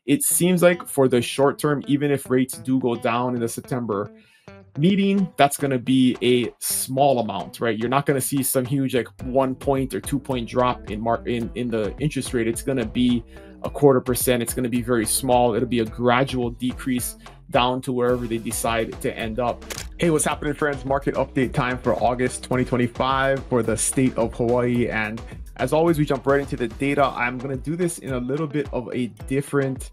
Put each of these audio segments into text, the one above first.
it seems like for the short term, even if rates do go down in the September meeting, that's going to be a small amount, right? You're not going to see some huge like 1 point or 2 point drop in the interest rate. It's going to be a 0.25%. It's going to be very small. It'll be a gradual decrease down to wherever they decide to end up. Hey, what's happening, friends? Market update time for August 2025 for the state of Hawaii. And as always, we jump right into the data. I'm going to do this in a little bit of a different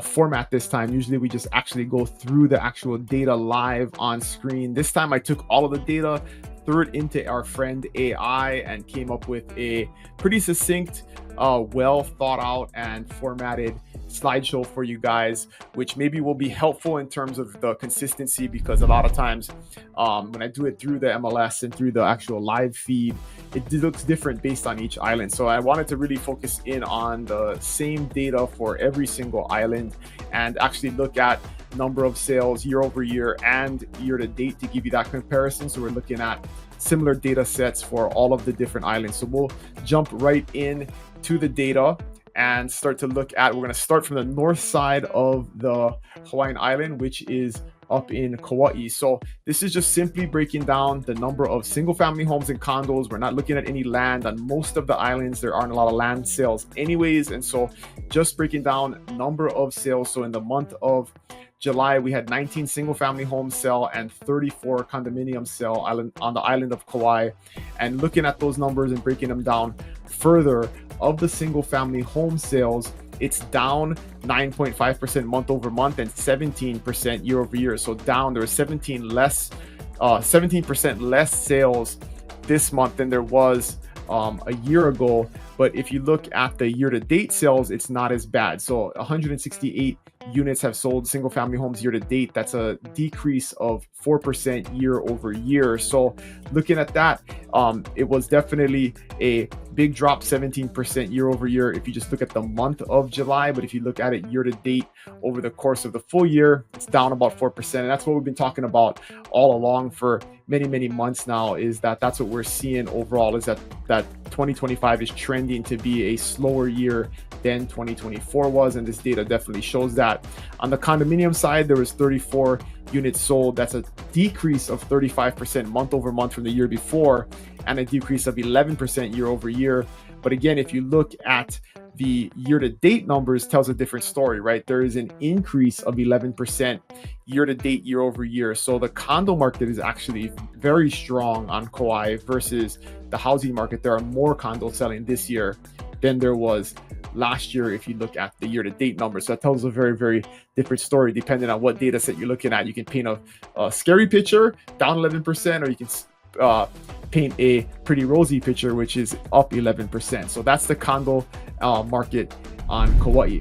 format this time. Usually we just actually go through the actual data live on screen. This time I took all of the data, threw it into our friend AI, and came up with a pretty succinct, well thought out and formatted slideshow for you guys, which maybe will be helpful in terms of the consistency, because a lot of times when I do it through the MLS and through the actual live feed, it looks different based on each island. So I wanted to really focus in on the same data for every single island and actually look at number of sales year over year and year to date to give you that comparison. So we're looking at similar data sets for all of the different islands. So we'll jump right in to the data and start to look at, we're going to start from the north side of the Hawaiian island, which is up in Kauai. So this is just simply breaking down the number of single family homes and condos. We're not looking at any land. On most of the islands, there aren't a lot of land sales anyways. And so just breaking down number of sales. So in the month of July, we had 19 single family homes sell and 34 condominiums sell on the island of Kauai. And looking at those numbers and breaking them down further, of the single family home sales, it's down 9.5% month over month and 17% year over year. So down, there was 17% less sales this month than there was a year ago. But if you look at the year to date sales, it's not as bad. So 168 units have sold single family homes year to date. That's a decrease of 4% year over year. So looking at that, it was definitely a big drop, 17% year over year if you just look at the month of July. But if you look at it year to date over the course of the full year, it's down about 4%. And that's what we've been talking about all along for many months now, is that's what we're seeing overall, is that 2025 is trending to be a slower year than 2024 was, and this data definitely shows that. On the condominium side, there was 34 units sold. That's a decrease of 35% month over month from the year before, and a decrease of 11% year over year. But again, if you look at the year-to-date numbers, tells a different story, right? There is an increase of 11% year-to-date, year over year. So the condo market is actually very strong on Kauai versus the housing market. There are more condos selling this year than there was last year if you look at the year-to-date numbers. So that tells a very different story depending on what data set you're looking at. You can paint a scary picture, down 11%, or you can paint a pretty rosy picture, which is up 11%. So that's the condo market on Kauai.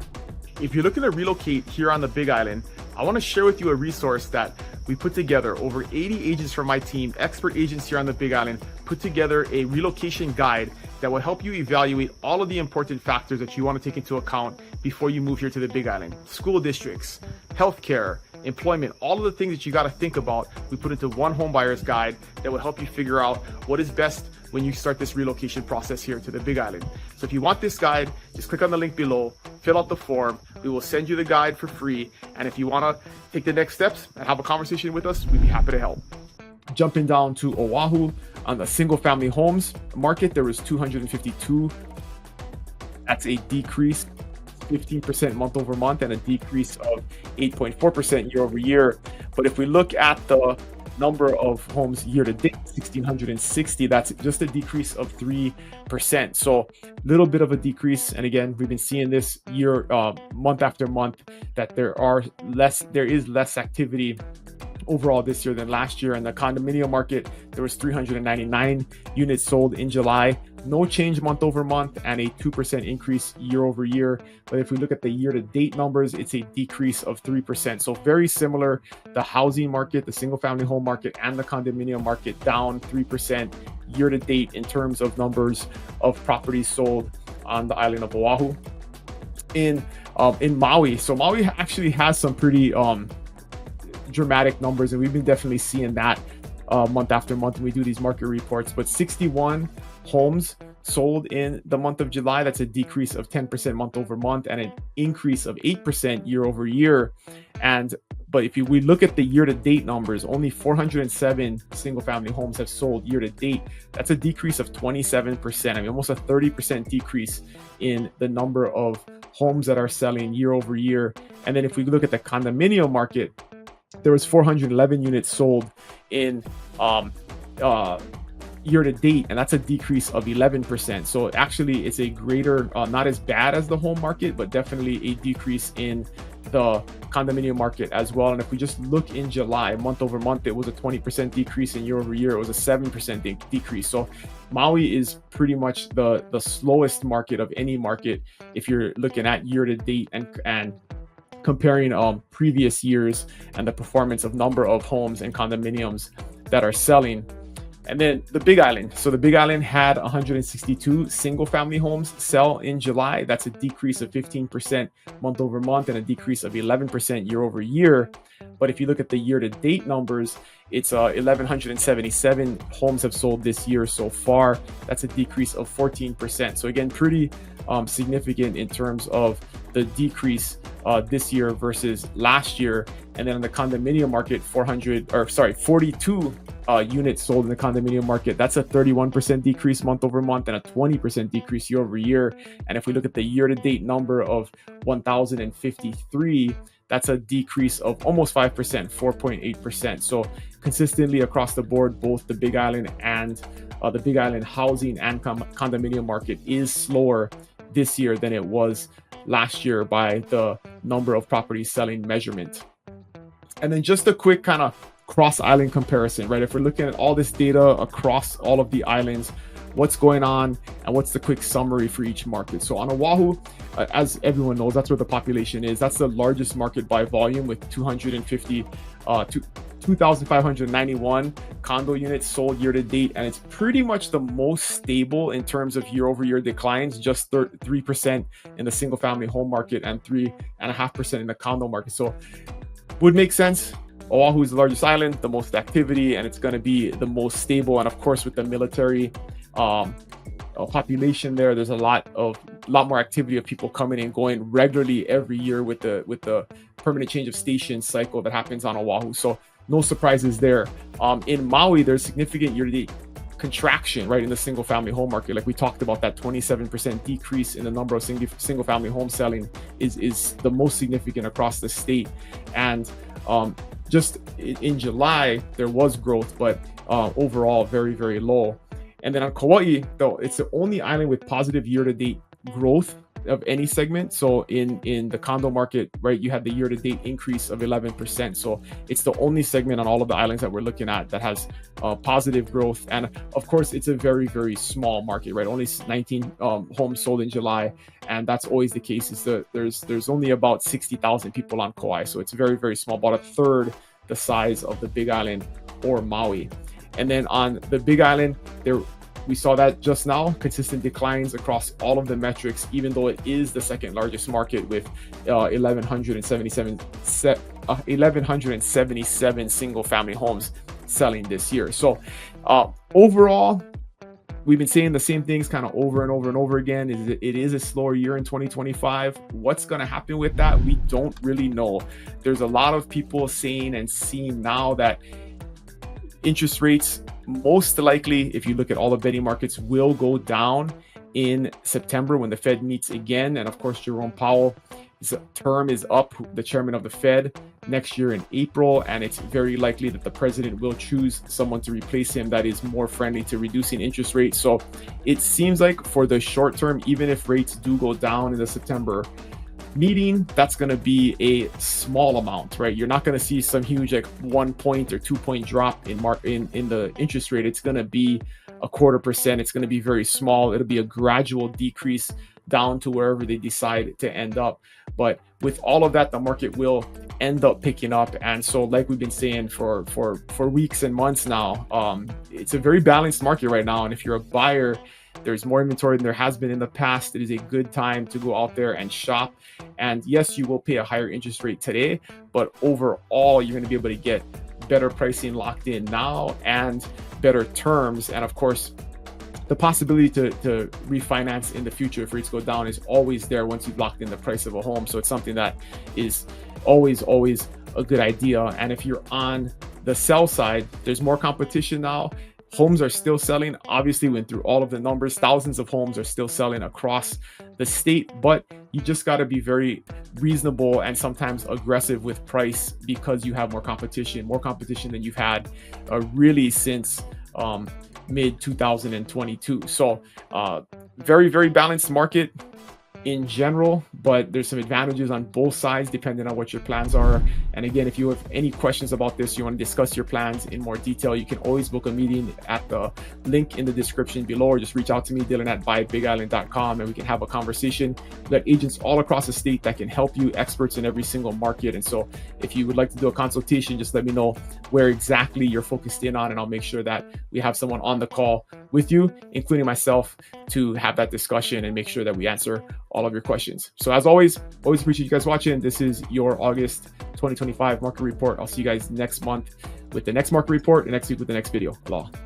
If you're looking to relocate here on the Big Island, I want to share with you a resource that we put together. Over 80 agents from my team, expert agents here on the Big Island, put together a relocation guide that will help you evaluate all of the important factors that you want to take into account before you move here to the Big Island. School districts, healthcare, employment, all of the things that you got to think about, we put into one home buyer's guide that will help you figure out what is best when you start this relocation process here to the Big Island. So if you want this guide, just click on the link below, fill out the form. We will send you the guide for free. And if you want to take the next steps and have a conversation with us, we'd be happy to help. Jumping down to Oahu, on the single family homes market, there was 252. That's a decrease 15% month over month and a decrease of 8.4% year over year. But if we look at the number of homes year to date, 1,660, that's just a decrease of 3%. So a little bit of a decrease. And again, we've been seeing this year, month after month, that there is less activity overall this year than last year. In the condominium market, there was 399 units sold in July. No change month over month and a 2% increase year over year. But if we look at the year to date numbers, it's a decrease of 3%. So very similar. The housing market, the single family home market, and the condominium market down 3% year to date in terms of numbers of properties sold on the island of Oahu. In Maui, so Maui actually has some pretty dramatic numbers, and we've been definitely seeing that month after month when we do these market reports. But 61 homes sold in the month of July. That's a decrease of 10% month over month and an increase of 8% year over year. But if we look at the year-to-date numbers, only 407 single-family homes have sold year-to-date. That's a decrease of 27%. I mean, almost a 30% decrease in the number of homes that are selling year over year. And then if we look at the condominium market, there was 411 units sold in year to date, and that's a decrease of 11%. So actually it's a greater, not as bad as the home market, but definitely a decrease in the condominium market as well. And if we just look in July, month over month, it was a 20% decrease, and year over year it was a 7% decrease. So Maui is pretty much the slowest market of any market if you're looking at year to date and comparing previous years and the performance of number of homes and condominiums that are selling. And then the Big Island. So the Big Island had 162 single family homes sell in July. That's a decrease of 15% month over month and a decrease of 11% year over year. But if you look at the year to date numbers, it's 1,177 homes have sold this year so far. That's a decrease of 14%. So again, pretty significant in terms of the decrease this year versus last year. And then in the condominium market, 42 units sold in the condominium market. That's a 31% decrease month over month and a 20% decrease year over year. And if we look at the year-to-date number of 1,053, that's a decrease of almost 5%, 4.8%. So consistently across the board, both the Big Island and the Big Island housing and condominium market is slower this year than it was last year by the number of properties selling measurement. And then just a quick kind of cross-island comparison, right? If we're looking at all this data across all of the islands, what's going on and what's the quick summary for each market. So on Oahu, as everyone knows, that's where the population is. That's the largest market by volume with 2,591 condo units sold year to date. And it's pretty much the most stable in terms of year over year declines, just 3% in the single family home market and 3.5% in the condo market. So would make sense. Oahu is the largest island, the most activity, and it's going to be the most stable. And of course, with the military population there, there's a lot more activity of people coming and going regularly every year with the permanent change of station cycle that happens on Oahu. So no surprises there. In Maui, there's significant year-to-date contraction, right, in the single family home market. Like we talked about, that 27% decrease in the number of single family home selling is the most significant across the state. And just in July, there was growth, but overall very, very low. And then on Kauai, though, it's the only island with positive year-to-date growth of any segment. So in the condo market, right, you had the year-to-date increase of 11%. So it's the only segment on all of the islands that we're looking at that has positive growth. And of course, it's a very, very small market, right? Only 19 homes sold in July, and that's always the case. There's only about 60,000 people on Kauai, so it's very, very small, about a third the size of the Big Island or Maui. And then on the Big Island, we saw that just now, consistent declines across all of the metrics, even though it is the second largest market with 1,177 single family homes selling this year. So overall, we've been saying the same things kind of over and over and over again. It is a slower year in 2025. What's going to happen with that? We don't really know. There's a lot of people saying and seeing now that interest rates, most likely, if you look at all the betting markets, will go down in September when the Fed meets again. And of course, Jerome Powell's term is up, the chairman of the Fed, next year in April. And it's very likely that the president will choose someone to replace him that is more friendly to reducing interest rates. So it seems like for the short term, even if rates do go down in the September meeting, that's going to be a small amount, right? You're not going to see some huge like 1 point or 2 point drop in the interest rate. It's going to be 0.25%. It's going to be very small. It'll be a gradual decrease down to wherever they decide to end up. But with all of that, the market will end up picking up. And so like we've been saying for weeks and months now, it's a very balanced market right now. And if you're a buyer, there's more inventory than there has been in the past. It is a good time to go out there and shop. And yes, you will pay a higher interest rate today, but overall, you're going to be able to get better pricing locked in now and better terms. And of course, the possibility to refinance in the future if rates go down is always there once you've locked in the price of a home. So it's something that is always a good idea. And if you're on the sell side, there's more competition now. Homes are still selling. Obviously, went through all of the numbers. Thousands of homes are still selling across the state, but you just got to be very reasonable and sometimes aggressive with price because you have more competition than you've had really since mid 2022. So very balanced market in general, but there's some advantages on both sides depending on what your plans are. And again, if you have any questions about this, you want to discuss your plans in more detail, you can always book a meeting at the link in the description below, or just reach out to me, Dylan@buybigisland.com, and we can have a conversation. We've got agents all across the state that can help you, experts in every single market. And so if you would like to do a consultation, just let me know where exactly you're focused in on, and I'll make sure that we have someone on the call with you, including myself, to have that discussion and make sure that we answer all of your questions. So as always appreciate you guys watching. This is your August 2025 market report. I'll see you guys next month with the next market report and next week with the next video. Aloha.